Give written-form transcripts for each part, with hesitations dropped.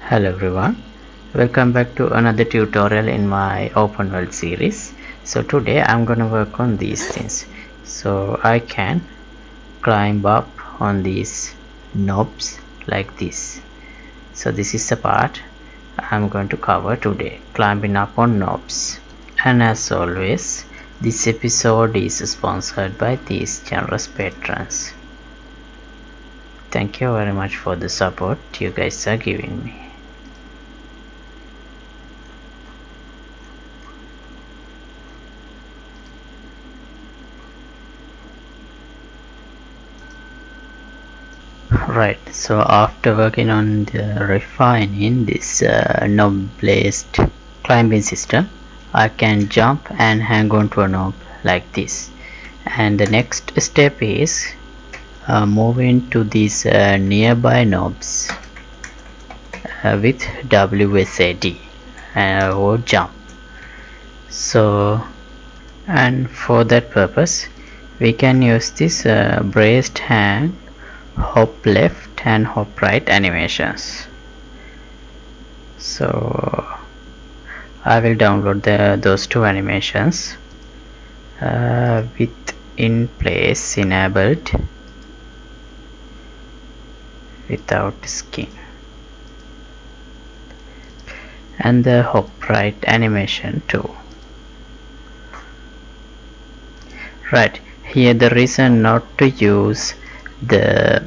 Hello everyone, welcome back to another tutorial in my open world series. So today I'm gonna work on these things. So I can climb up on these knobs like this. So this is the part I'm going to cover today, climbing up on knobs. And as always, this episode is sponsored by these generous patrons. Thank you very much for the support you guys are giving me. Right, so after working on the refining this knob based climbing system, I can jump and hang on to a knob like this. And the next step is moving to these nearby knobs with WSAD or jump. So, and for that purpose, we can use this braced hang, hop left and hop right animations. So I will download those two animations with in place enabled without skin, and the hop right animation too. Right, here the reason not to use the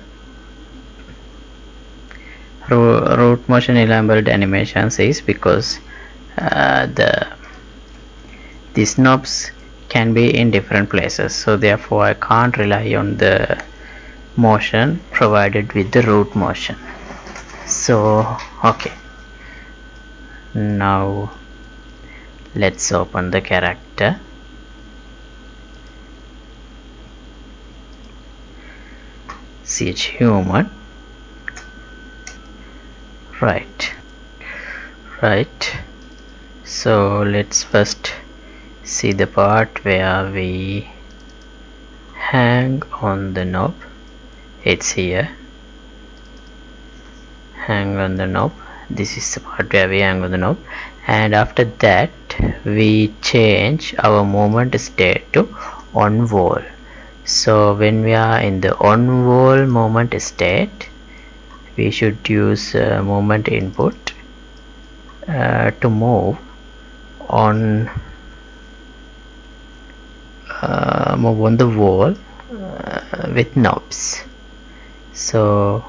root motion enabled animations is because these knobs can be in different places, so therefore I can't rely on the motion provided with the root motion. So okay, now let's open the character. CH human. Right, so let's first see the part where we hang on the knob. It's here, hang on the knob. This is the part where we hang on the knob, and after that we change our movement state to on wall. So when we are in the on wall movement state, we should use movement input to move on the wall with knobs. So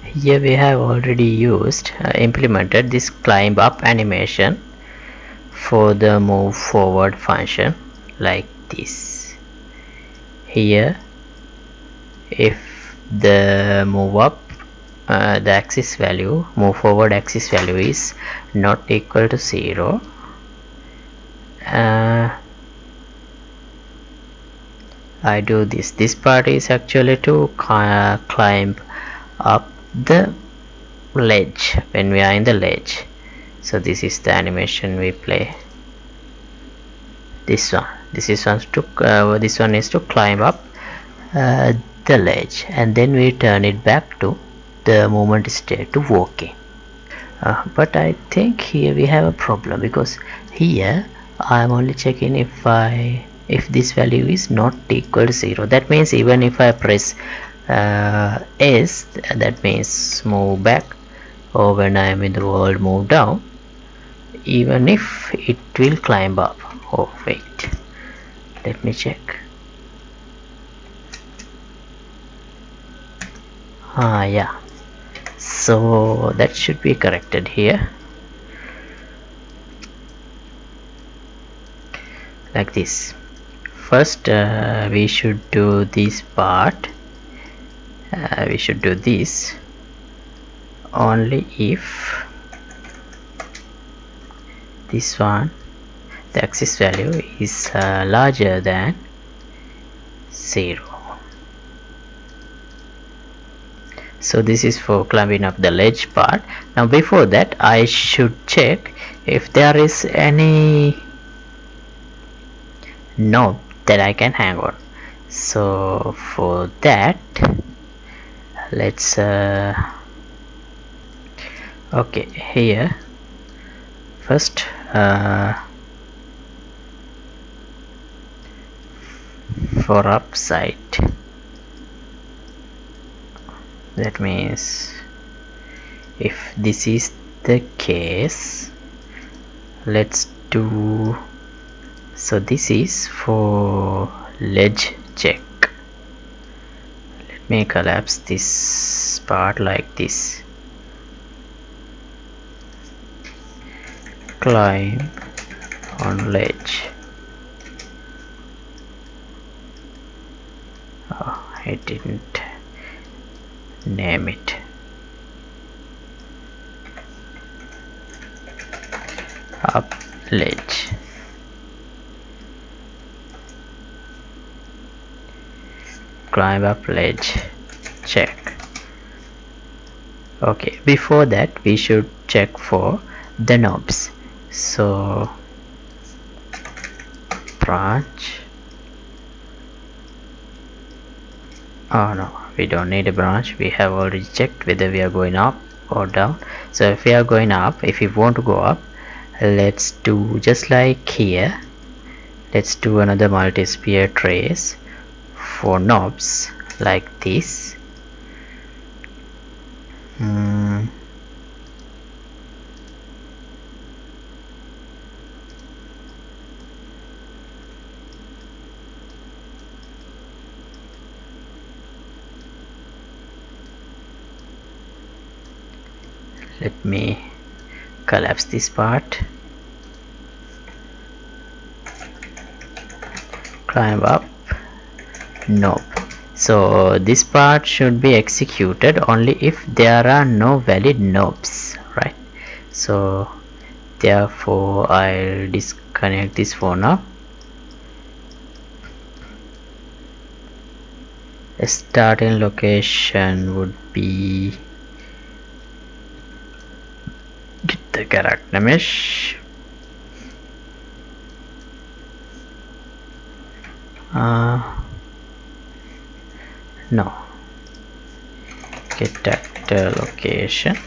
here we have already used implemented this climb up animation for the move forward function like this. Here if the move up the axis value, move forward axis value is not equal to 0, I do this part is actually to climb up the ledge when we are in the ledge. So this is the animation we play. This one is to climb up the ledge, and then we turn it back to the movement state to walking. But I think here we have a problem, because here I am only checking if this value is not equal to 0. That means even if I press S, that means move back, or when I am in the world move down, even if it will climb up. Oh wait, let me check. Yeah, so that should be corrected here like this. First we should do this part. We should do this only if this one, the axis value is larger than 0. So this is for climbing up the ledge part. Now before that I should check if there is any knob that I can hang on. So for that let's Okay, here first for upside, that means if this is the case, let's do, so this is for ledge check. Let me collapse this part like this. Climb on ledge. Oh, I didn't name it. Up ledge. Climb up ledge. Check. Okay, before that we should check for the knobs. So branch. Oh no, we don't need a branch. We have already checked whether we are going up or down. So if we are going up, if we want to go up, let's do just like here. Let's do another multi-sphere trace for knobs like this. Let me collapse this part. Climb up knob. So this part should be executed only if there are no valid knobs, right? So therefore I'll disconnect this phone up. A starting location would be get the character mesh. No, get actor location,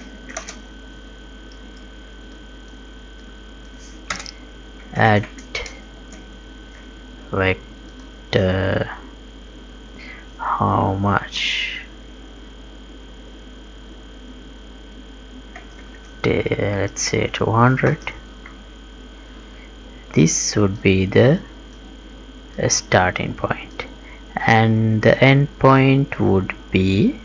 add vector, how much, let's say 200. This would be the starting point, and the end point would be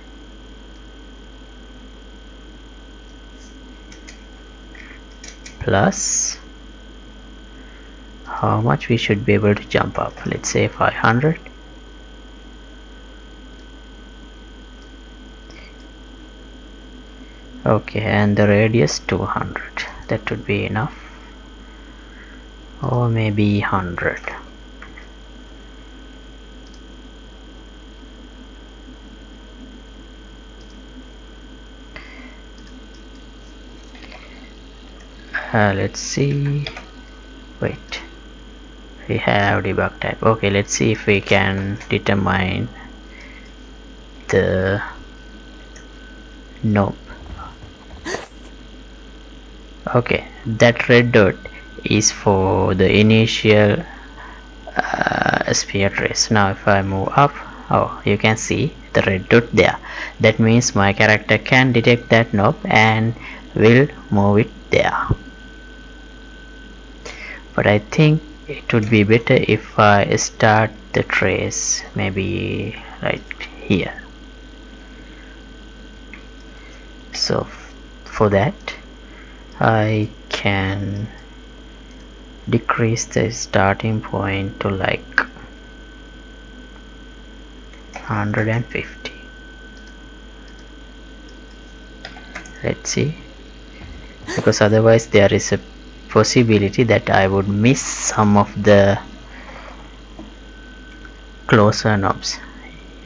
plus how much we should be able to jump up, let's say 500. Okay, and the radius 200, that would be enough, or maybe 100. Let's see, wait, we have debug type. Okay, let's see if we can determine the knob. Okay, that red dot is for the initial sphere trace. Now if I move up, oh, you can see the red dot there. That means my character can detect that knob and will move it there. But I think it would be better if I start the trace maybe right here. So for that I can decrease the starting point to like 150. Let's see, because otherwise there is a possibility that I would miss some of the closer knobs.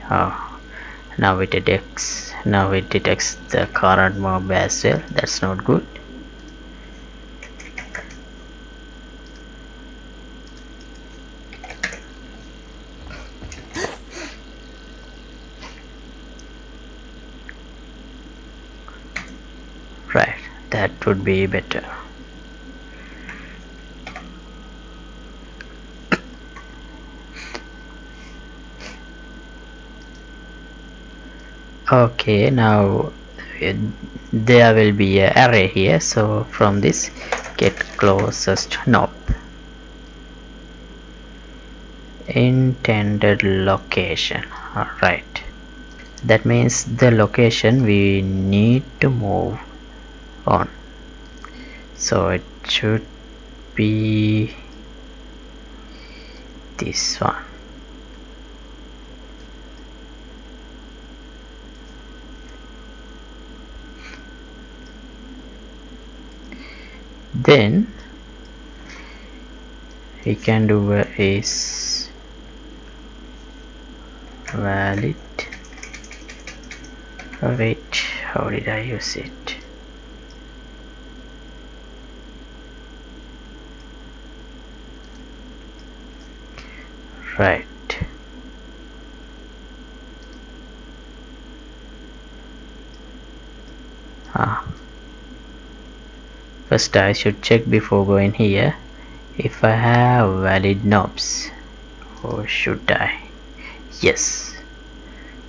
Now it detects the current mob as well. That's not good. Right, That would be better. Okay, now there will be an array here, so from this get closest knob, intended location. Alright, that means the location we need to move on, so it should be this one. Then we can do a is valid. Wait, how did I use it? Right. First I should check before going here if I have valid knobs, or should I? Yes,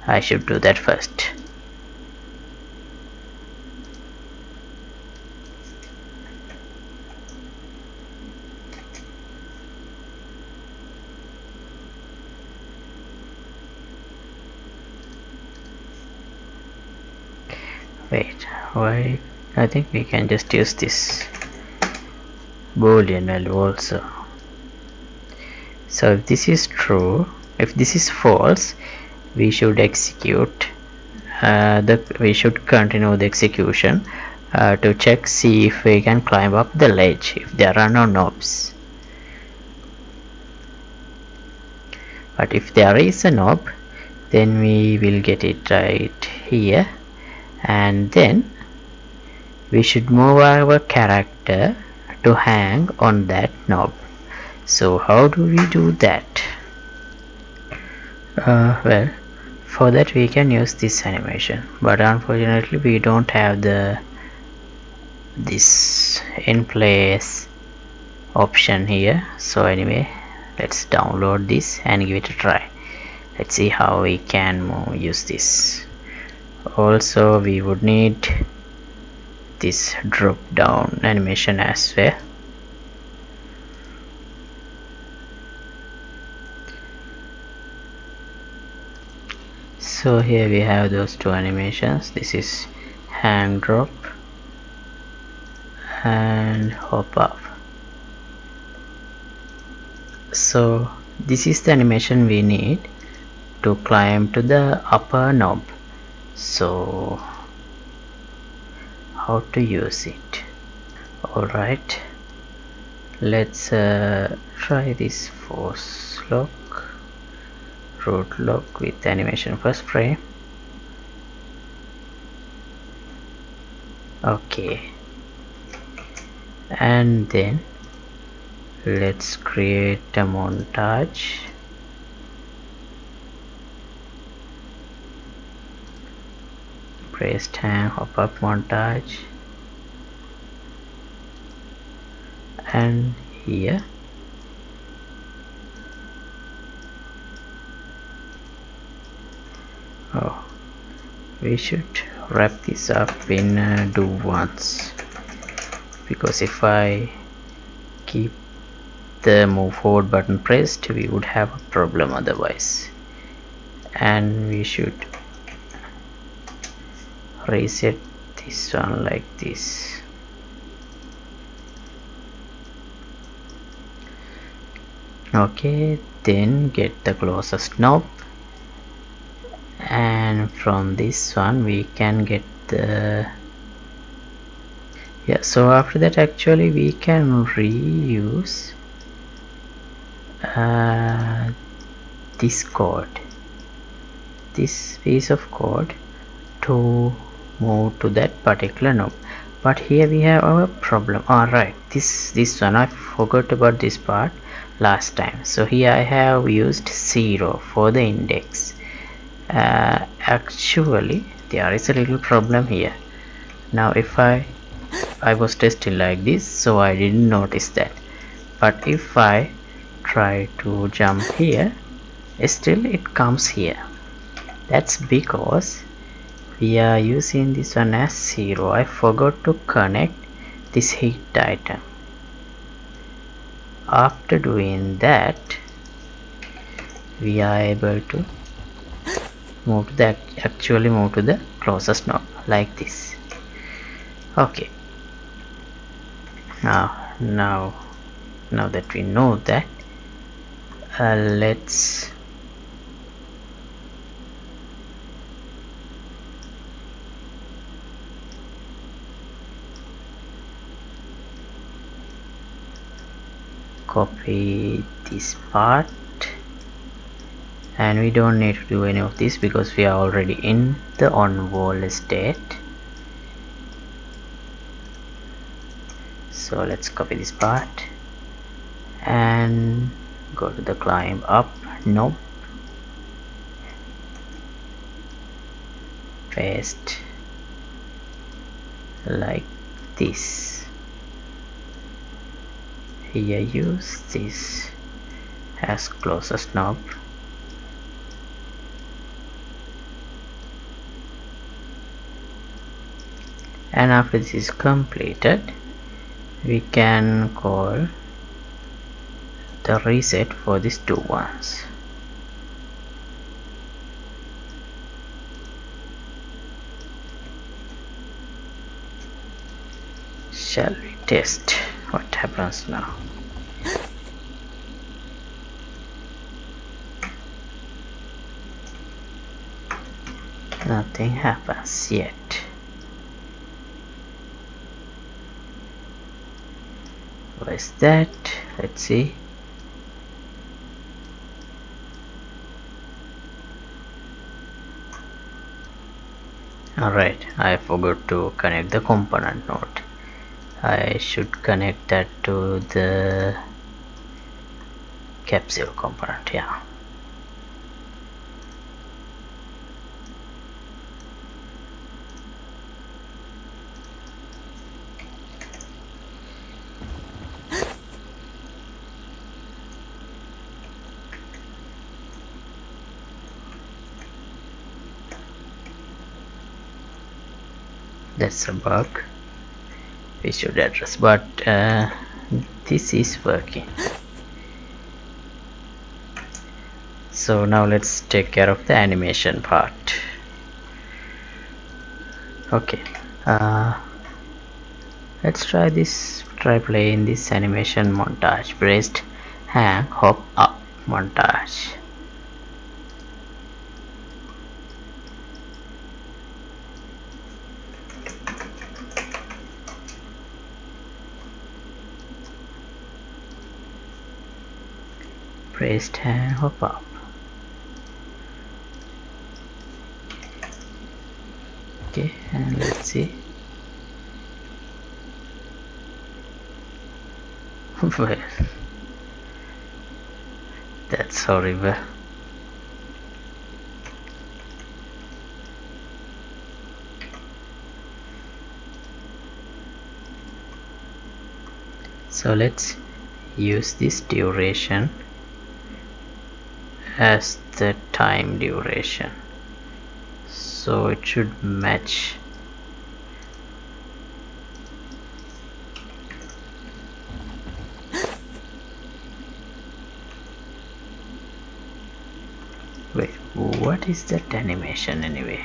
I should do that first. Wait, why? I think we can just use this boolean value also. So if this is true, if this is false, we should execute we should continue the execution to check, see if we can climb up the ledge if there are no knobs. But if there is a knob, then we will get it right here, and then we should move our character to hang on that knob. So how do we do that? Well, for that we can use this animation, but unfortunately we don't have this in place option here. So anyway, let's download this and give it a try. Let's see how we can use this. Also we would need this drop down animation as well. So here we have those two animations. This is hang drop and hop up. So this is the animation we need to climb to the upper knob. So how to use it? Alright, let's try this force lock, root lock with animation first frame. Okay, and then let's create a montage. Press time, hop up montage, and here we should wrap this up in do once, because if I keep the move forward button pressed we would have a problem otherwise. And we should reset this one like this. Okay, then get the closest knob, and from this one we can get the so after that actually we can reuse this code, this piece of code, to move to that particular knob. But here we have our problem. Alright, this one I forgot about this part last time. So here I have used 0 for the index. Actually there is a little problem here. Now if I I was testing like this, so I didn't notice that. But if I try to jump here, still it comes here. That's because we are using this one as 0. I forgot to connect this hit item. After doing that, we are able to actually move to the closest node like this. Okay, now that we know that, let's copy this part, and we don't need to do any of this because we are already in the on wall state. So let's copy this part and go to the climb up node, paste like this. Here use this as closest knob, and after this is completed, we can call the reset for these two ones. Shall we test what happens now? Nothing happens yet. What is that? Let's see. Alright, I forgot to connect the component node. I should connect that to the capsule component, yeah. That's a bug we should address, but this is working. So now let's take care of the animation part. Okay, let's try playing this animation montage. Pressed hang hop up montage. Pressed hang hop up. Okay, and let's see. Well, that's horrible. So let's use this duration as the time duration, so it should match. Wait, what is that animation anyway?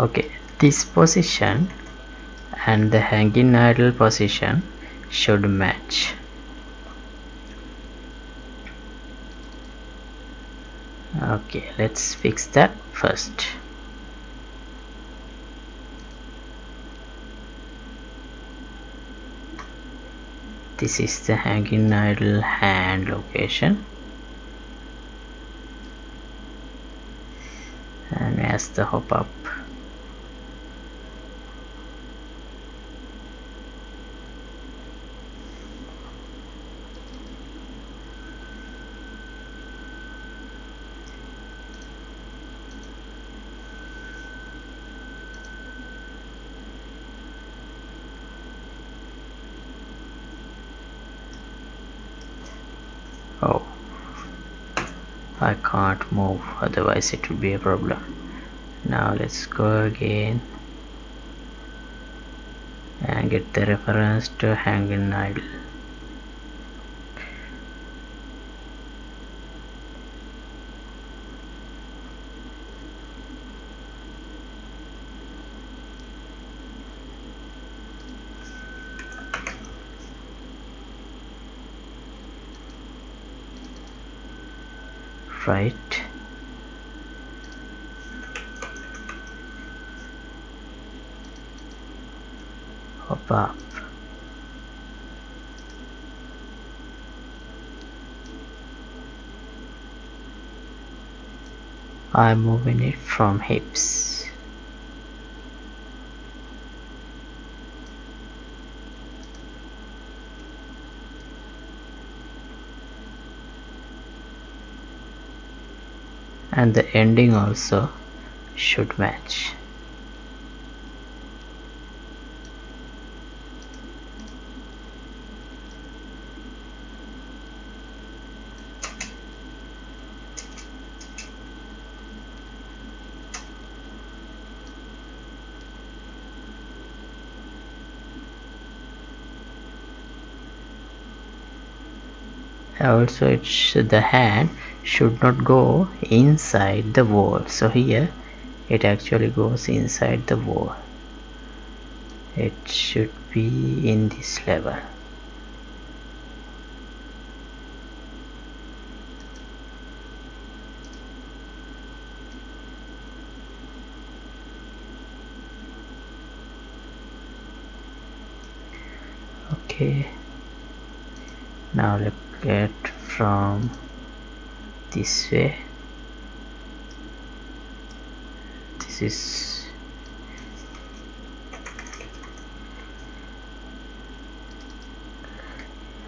Okay, this position and the hanging idle position should match. Okay, let's fix that first. This is the hanging idle hand location, and as the hop up. I can't move, otherwise it will be a problem. Now let's go again and get the reference to hanging idle. Right, hop up. I'm moving it from hips. And the ending also should match. Also the hand should not go inside the wall, so here it actually goes inside the wall. It should be in this level. Okay, now look at from this way. This is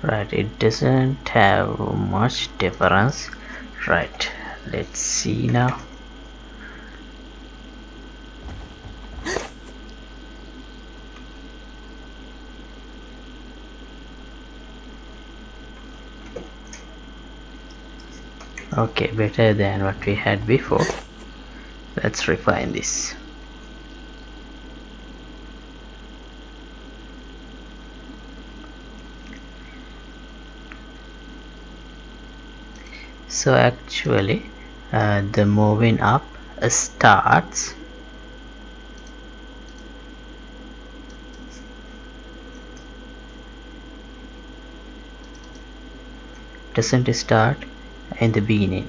right, it doesn't have much difference. Right, let's see now. Okay, better than what we had before. Let's refine this. So actually the moving up starts doesn't start in the beginning,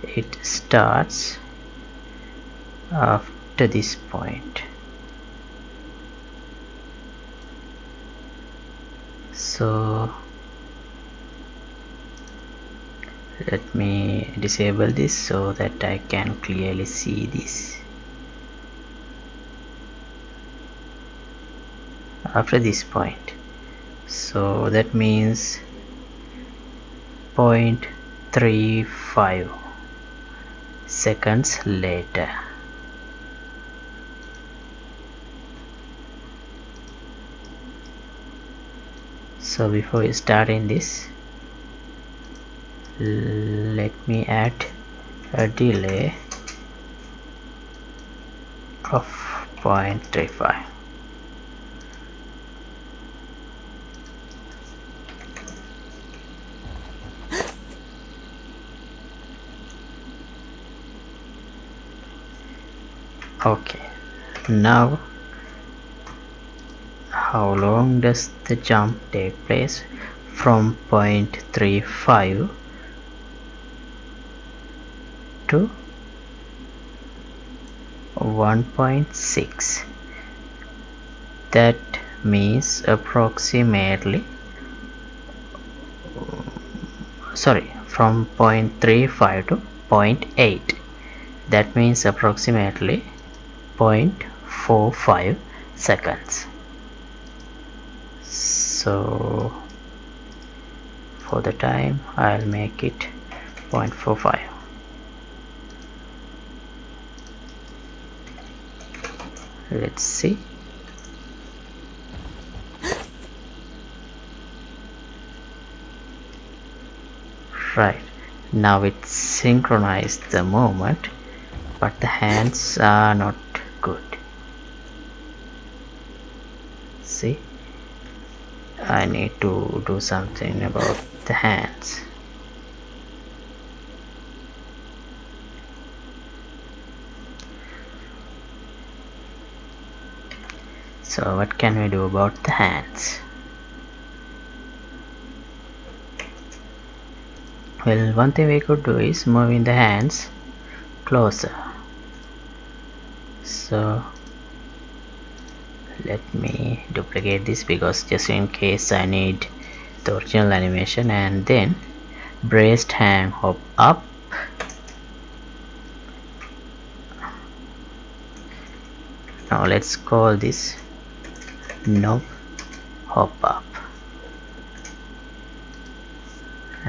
it starts after this point. So let me disable this so that I can clearly see this. After this point, so that means 0.35 seconds later. So before starting this, let me add a delay of 0.35. Okay, now how long does the jump take place from 0.35 to 1.6? That means approximately from 0.35 to 0.8. That means approximately 0.45 seconds. So for the time I'll make it 0.45. Let's see. Right, Now it synchronized the movement, but the hands are not good. See, I need to do something about the hands. So what can we do about the hands? Well, one thing we could do is moving the hands closer. So let me duplicate this, because just in case I need the original animation. And then braced hand hop up. Now let's call this knob hop up,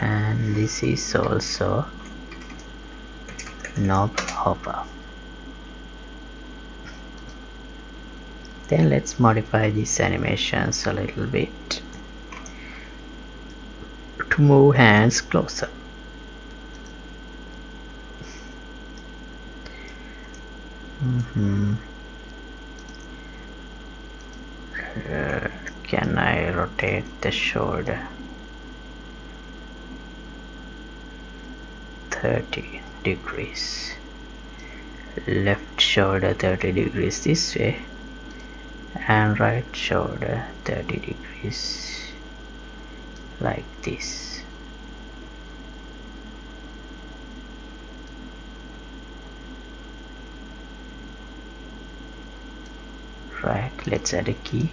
and this is also knob hop up. Then let's modify these animations a little bit to move hands closer. Can I rotate the shoulder 30 degrees? Left shoulder 30 degrees this way, and right shoulder 30 degrees like this. Right, let's add a key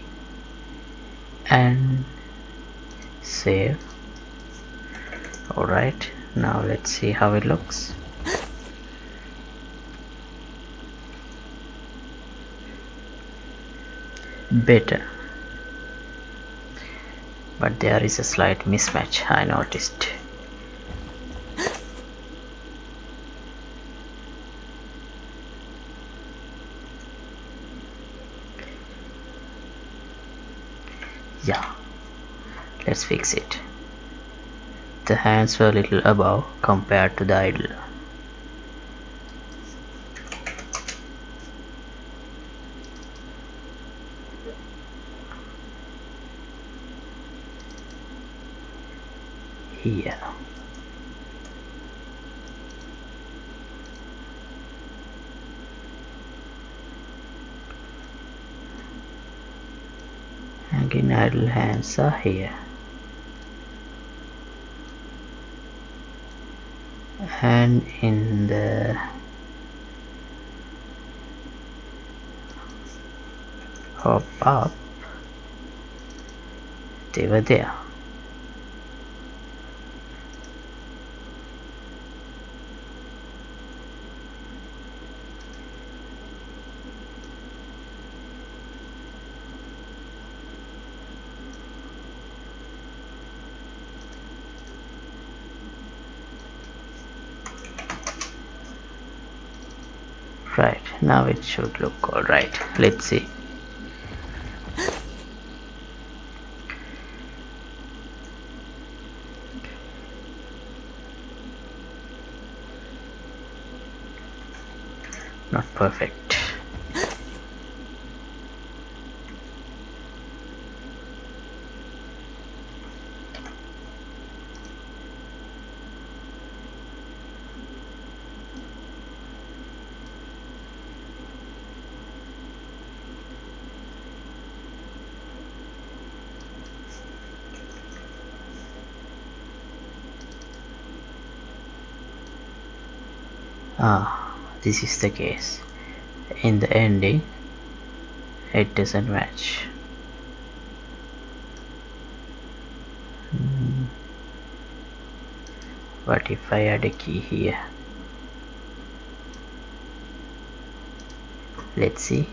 and save. Alright, now let's see how it looks. Better, but there is a slight mismatch I noticed. Yeah, let's fix it. The hands were a little above compared to the idle. Here. Again, idle hands are here. And in the hop up, they were there. Right, now it should look alright. Let's see. Not perfect. This is the case. In the ending, it doesn't match. What if I add a key here? Let's see.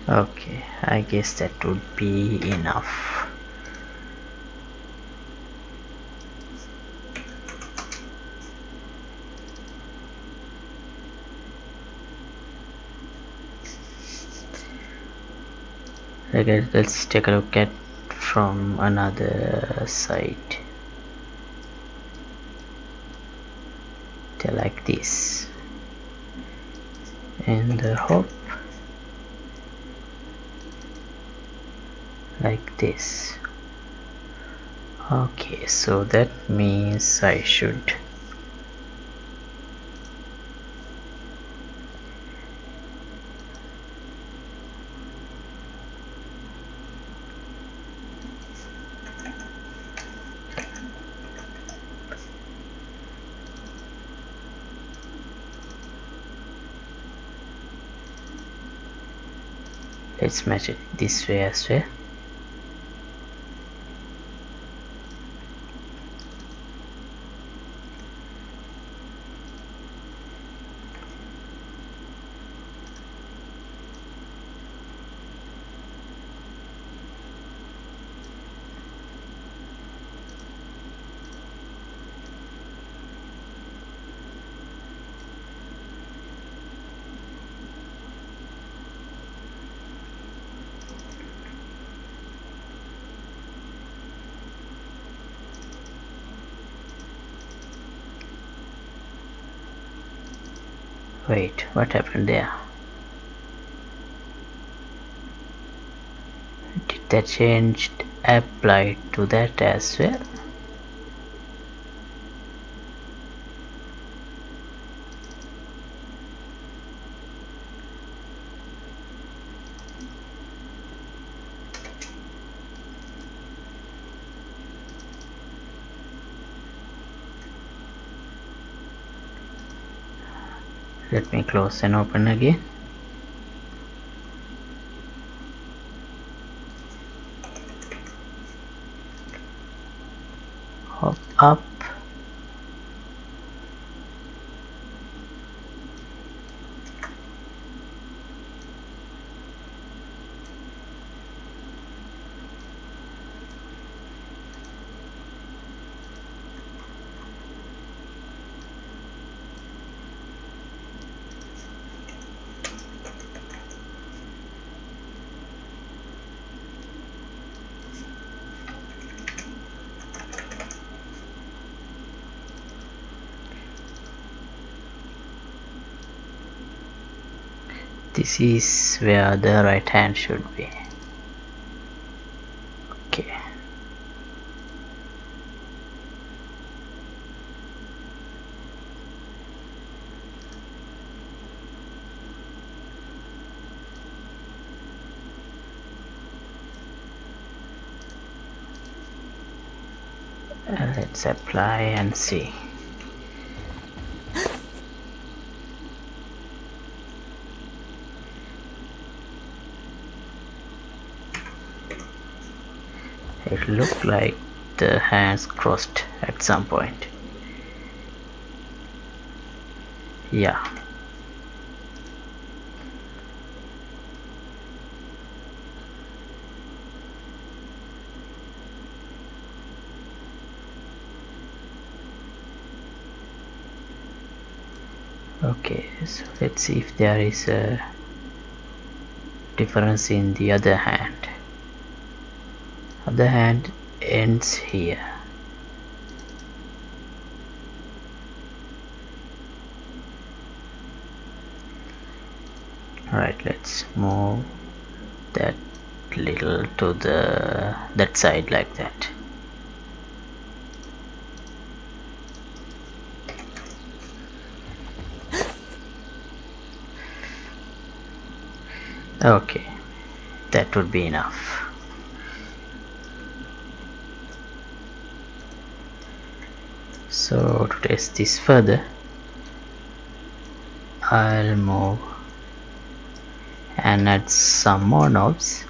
Okay, I guess that would be enough. Okay, let's take a look at from another side. Like this, and the hop like this. Okay, so that means I should let's match it this way as well. Wait, what happened there? Did that change apply to that as well? Let me close and open again. Hop up. This is where the right hand should be. Okay. Let's apply and see. It looked like the hands crossed at some point. Yeah. Okay, so let's see if there is a difference in the other hand. Other hand ends here. Alright, let's move that little to that side like that. Okay, that would be enough. So to test this further, I'll move and add some more knobs.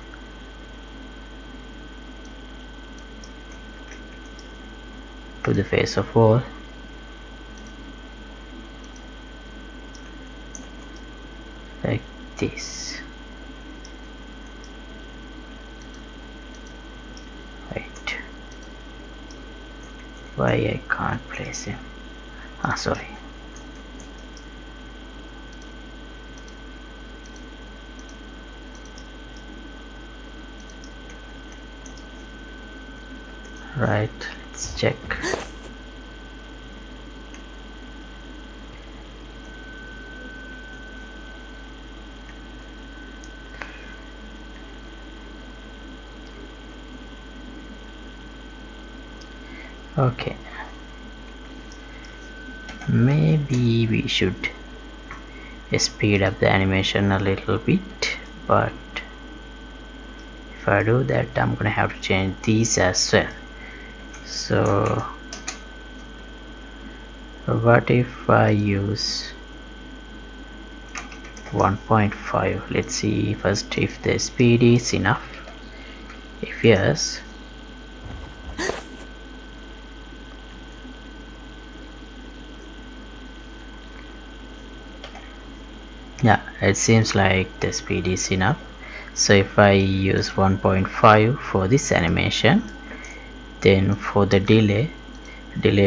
To the face of wall. Like this. Wait. Why I can't place him? Sorry. Right, let's check. Okay, maybe we should speed up the animation a little bit, but if I do that I'm gonna have to change these as well. So what if I use 1.5? let's see first if the speed is enough. If yes, yeah, it seems like the speed is enough. So if I use 1.5 for this animation, then for the delay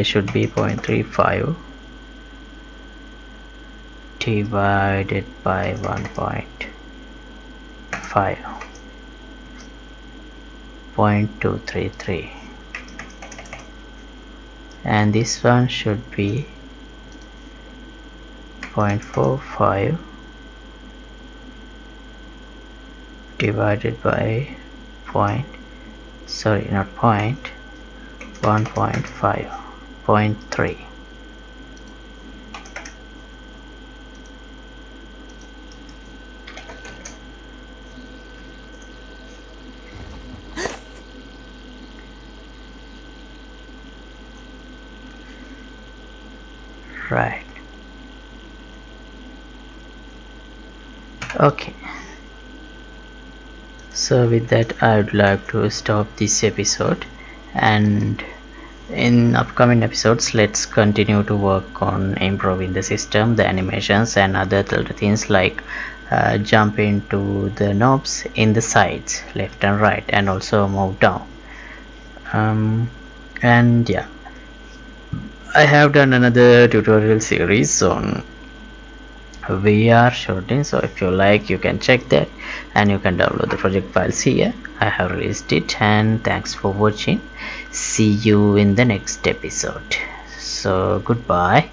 should be 0.35 divided by 1.5, 0.233, and this one should be 0.45 divided by point, sorry, not point, 1.5, 0.3. Right. Okay, so with that I would like to stop this episode, and in upcoming episodes let's continue to work on improving the system, the animations, and other things like jump into the knobs in the sides left and right, and also move down. And yeah, I have done another tutorial series on VR shooting, so if you like you can check that, and you can download the project files here. I have released it, and thanks for watching. See you in the next episode. So goodbye.